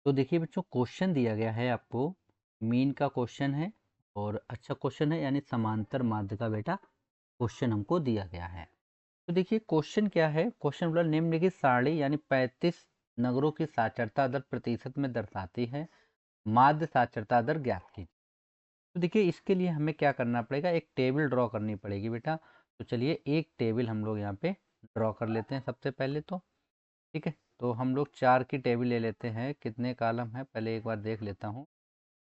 तो देखिए बच्चों, क्वेश्चन दिया गया है आपको, मीन का क्वेश्चन है और अच्छा क्वेश्चन है, यानी समांतर माध्य का बेटा क्वेश्चन हमको दिया गया है। तो देखिए क्वेश्चन क्या है, क्वेश्चन बोला निम्नलिखित सारणी यानी 35 नगरों की साक्षरता दर प्रतिशत में दर्शाती है, माध्य साक्षरता दर ज्ञात कीजिए। तो देखिए इसके लिए हमें क्या करना पड़ेगा, एक टेबल ड्रॉ करनी पड़ेगी बेटा। तो चलिए एक टेबल हम लोग यहाँ पे ड्रॉ कर लेते हैं सबसे पहले तो। ठीक है, तो हम लोग 4 की टेबल ले लेते हैं। कितने कॉलम है पहले एक बार देख लेता हूँ।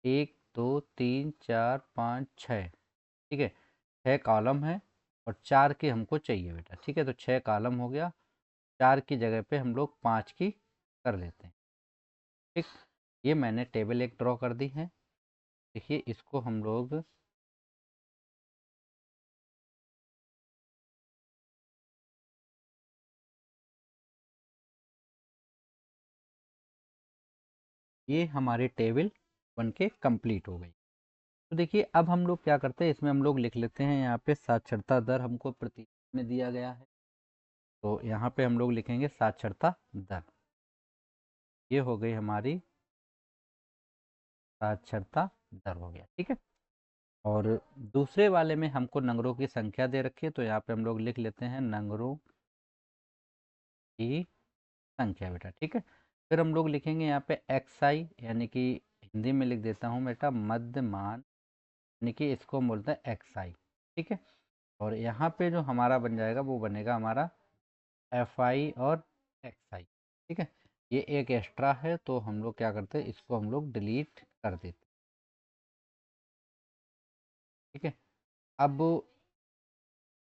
1 2 3 4 5 6। ठीक है, 6 कॉलम है और 4 की हमको चाहिए बेटा। ठीक है, तो 6 कॉलम हो गया, 4 की जगह पे हम लोग 5 की कर लेते हैं। ठीक, ये मैंने टेबल एक ड्रॉ कर दी है। देखिए इसको हम लोग ये हमारी टेबल बन के कंप्लीट हो गई। तो देखिए अब हम लोग क्या करते हैं, इसमें हम लोग लिख लेते हैं, यहाँ पे साक्षरता दर हमको प्रति में दिया गया है। तो यहाँ पे हम लोग लिखेंगे साक्षरता दर। ये हो गई हमारी साक्षरता दर हो गया। ठीक है, और दूसरे वाले में हमको नंबरों की संख्या दे रखी है, तो यहाँ पे हम लोग लिख लेते हैं नंबरों की संख्या बेटा। ठीक है, फिर हम लोग लिखेंगे यहाँ पे एक्स आई, यानी कि हिंदी में लिख देता हूँ बेटा मध्यमान, यानी कि इसको हम बोलते हैं एक्स आई। ठीक है, और यहाँ पे जो हमारा बन जाएगा वो बनेगा हमारा एफ आई और एक्स आई। ठीक है, ये एक एक्स्ट्रा है, तो हम लोग क्या करते हैं, इसको हम लोग डिलीट कर देते हैं। ठीक है, अब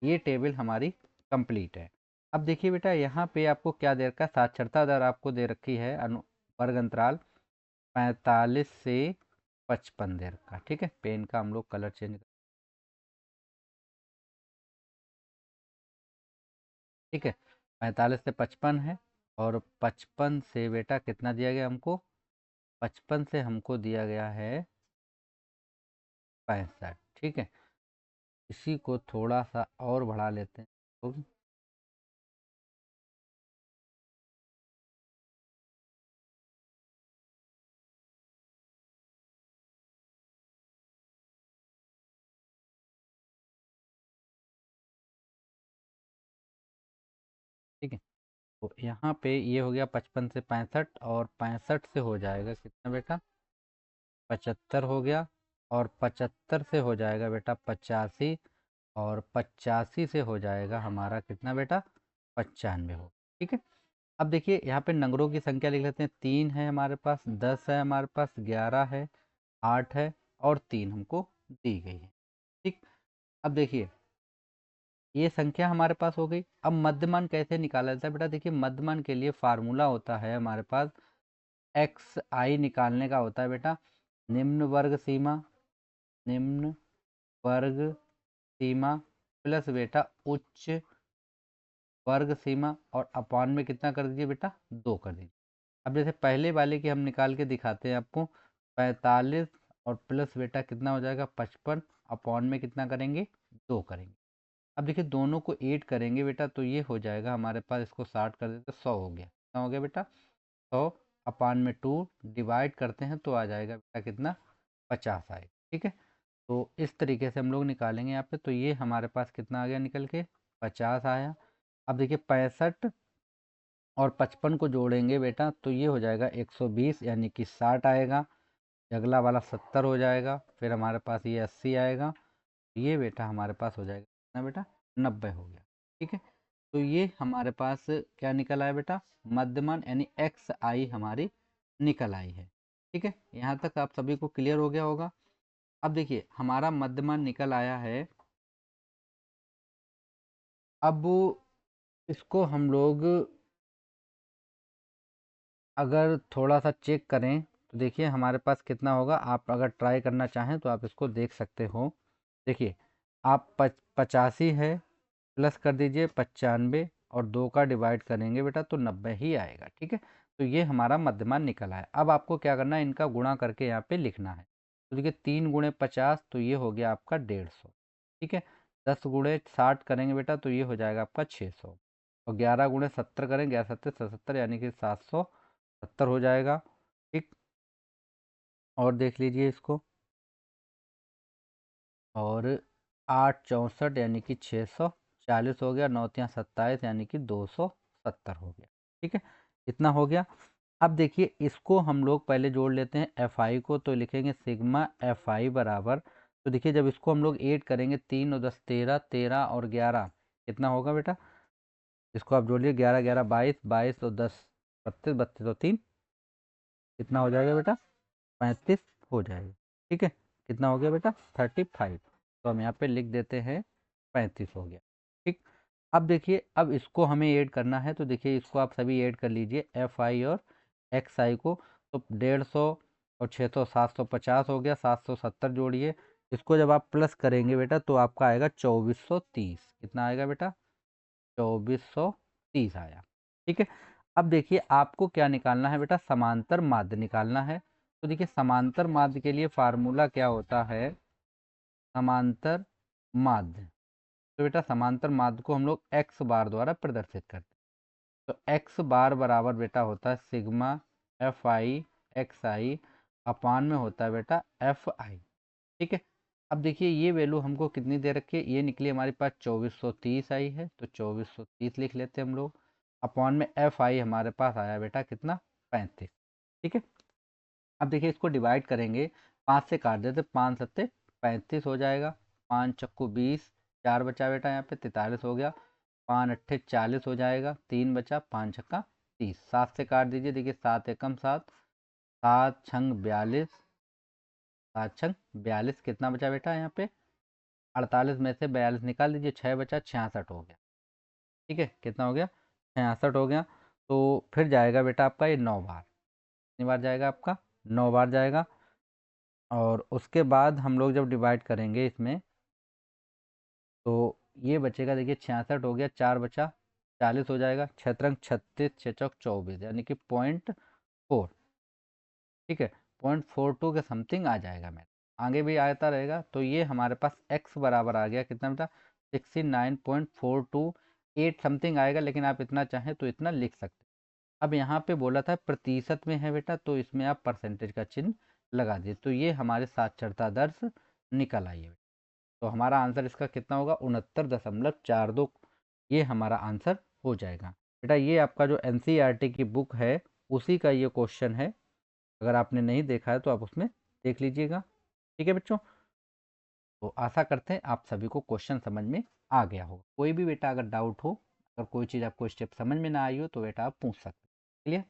ये टेबल हमारी कंप्लीट है। अब देखिए बेटा, यहाँ पे आपको क्या दे रखा है, साक्षरता दर आपको दे रखी है वर्ग अंतराल 45 से 55 दे रखा। ठीक है, पेन का हम लोग कलर चेंज कर। ठीक है, 45 से 55 है, और 55 से बेटा कितना दिया गया हमको, 55 से हमको दिया गया है 65। ठीक है, इसी को थोड़ा सा और बढ़ा लेते हैं लोग। ठीक है, तो यहाँ पे ये हो गया 55 से 65, और 65 से हो जाएगा कितना बेटा, 75 हो गया, और 75 से हो जाएगा बेटा 85, और 85 से हो जाएगा हमारा कितना बेटा, 95 हो। ठीक है, अब देखिए यहाँ पे नंबरों की संख्या लिख लेते हैं। 3 है हमारे पास, 10 है हमारे पास, 11 है, 8 है, और 3 हमको दी गई है। ठीक, अब देखिए ये संख्या हमारे पास हो गई। अब मध्यमान कैसे निकाला जाता है बेटा, देखिए मध्यमान के लिए फार्मूला होता है हमारे पास, एक्स आई निकालने का होता है बेटा, निम्न वर्ग सीमा, निम्न वर्ग सीमा प्लस बेटा उच्च वर्ग सीमा, और अपान में कितना कर दीजिए बेटा, 2 कर दीजिए। अब जैसे पहले वाले की हम निकाल के दिखाते हैं आपको, 45 और प्लस बेटा कितना हो जाएगा 55, अपॉन में कितना करेंगे, 2 करेंगे। अब देखिए दोनों को 8 करेंगे बेटा, तो ये हो जाएगा हमारे पास, इसको 60 कर देते 100 हो गया। कितना हो गया बेटा, 100 अपान में 2 डिवाइड करते हैं तो आ जाएगा बेटा कितना, 50 आएगा। ठीक है, तो इस तरीके से हम लोग निकालेंगे यहाँ पे, तो ये हमारे पास कितना आ गया निकल के, 50 आया। अब देखिए 65 और 55 को जोड़ेंगे बेटा, तो ये हो जाएगा 120, यानी कि 60 आएगा। अगला वाला 70 हो जाएगा, फिर हमारे पास ये 80 आएगा। ये बेटा हमारे पास हो जाएगा कितना बेटा, 90 हो गया। ठीक है, तो ये हमारे पास क्या निकल आया बेटा, मध्यमान यानी एक्स आई हमारी निकल आई है। ठीक है, यहाँ तक आप सभी को क्लियर हो गया होगा। अब देखिए हमारा मध्यमान निकल आया है। अब इसको हम लोग अगर थोड़ा सा चेक करें, तो देखिए हमारे पास कितना होगा। आप अगर ट्राई करना चाहें तो आप इसको देख सकते हो। देखिए आप 85 है, प्लस कर दीजिए 95, और 2 का डिवाइड करेंगे बेटा तो 90 ही आएगा। ठीक है, तो ये हमारा मध्यमान निकल आया। अब आपको क्या करना है, इनका गुणा करके यहाँ पे लिखना है। तो देखिए 3 गुणे 50, तो ये हो गया आपका 150। ठीक है, 10 गुणे 60 करेंगे बेटा, तो ये हो जाएगा आपका 600, और 11 गुणे 70 करेंगे, 11 सत्तर 77, यानी कि 770 हो जाएगा। ठीक, और देख लीजिए इसको, और 8 × 64 यानी कि 640 हो गया, 9 × 27 यानी कि 270 हो गया। ठीक है, इतना हो गया। अब देखिए इसको हम लोग पहले जोड़ लेते हैं एफ आई को, तो लिखेंगे सिग्मा एफ आई बराबर, तो देखिए जब इसको हम लोग ऐड करेंगे 3 और 10 13, 13 और 11 कितना होगा बेटा, इसको आप जोड़िए 11 11 22, 22 और 10 32, 32 और 3 कितना हो जाएगा बेटा, 35 हो जाएगा। ठीक है, कितना हो गया बेटा, 35। तो हम यहाँ पे लिख देते हैं 35 हो गया। ठीक, अब देखिए अब इसको हमें ऐड करना है, तो देखिए इसको आप सभी ऐड कर लीजिए एफ आई और एक्स आई को, तो 150 और 600 750 हो गया, 770 जोड़िए, इसको जब आप प्लस करेंगे बेटा तो आपका आएगा 2430। कितना आएगा बेटा, 2430 आया। ठीक है, अब देखिए आपको क्या निकालना है बेटा, समांतर माध्य निकालना है। तो देखिए समांतर माध्य के लिए फार्मूला क्या होता है, समांतर माध्य, तो बेटा समांतर माध्य को हम लोग एक्स बार द्वारा प्रदर्शित करते हैं। तो एक्स बार बराबर बेटा होता है सिग्मा एफ आई एक्स आई अपान में होता है बेटा एफ आई। ठीक है, अब देखिए ये वैल्यू हमको कितनी दे रखी है, ये निकली हमारे पास 2430 आई है, तो 2430 लिख लेते हैं हम लोग, अपॉन में एफ आई हमारे पास आया बेटा कितना, 35। ठीक है, अब देखिए इसको डिवाइड करेंगे, 5 से काट देते, 5 सत्ते 35 हो जाएगा, 5 चक्कू 20, 4 बचा बेटा यहाँ पे 43 हो गया, 5 अट्ठे 40 हो जाएगा, 3 बचा, 5 छक्का 30, 7 से काट दीजिए, देखिए 7 एकम 7, 7 छंग 42, 7 छंग 42 कितना बचा बेटा यहाँ पे, 48 में से 42 निकाल दीजिए, 6 बचा, 66 हो गया। ठीक है, कितना हो गया, 66 हो गया। तो फिर जाएगा बेटा आपका ये 9 बार, कितनी बार जाएगा आपका, 9 बार जाएगा। और उसके बाद हम लोग जब डिवाइड करेंगे इसमें, तो ये बचेगा, देखिए 66 हो गया, 4 बचा, 40 हो जाएगा, 6 36, 6 चौक 24 यानी कि 0.4। ठीक है, 0.42 के समथिंग आ जाएगा मेरा, आगे भी आता रहेगा। तो ये हमारे पास x बराबर आ गया कितना बेटा, 69.428 समथिंग आएगा, लेकिन आप इतना चाहें तो इतना लिख सकते हैं। अब यहाँ पे बोला था प्रतिशत में है बेटा, तो इसमें आप परसेंटेज का चिन्ह लगा दिए, तो ये हमारे साक्षरता दर निकल आई है। तो हमारा आंसर इसका कितना होगा, 69.42, ये हमारा आंसर हो जाएगा। बेटा ये आपका जो एनसीईआरटी की बुक है उसी का ये क्वेश्चन है, अगर आपने नहीं देखा है तो आप उसमें देख लीजिएगा। ठीक है बच्चों, तो आशा करते हैं आप सभी को क्वेश्चन समझ में आ गया होगा। कोई भी बेटा अगर डाउट हो, अगर कोई चीज़ आपको स्टेप समझ में ना आई हो तो बेटा आप पूछ सकते हैं। क्लियर।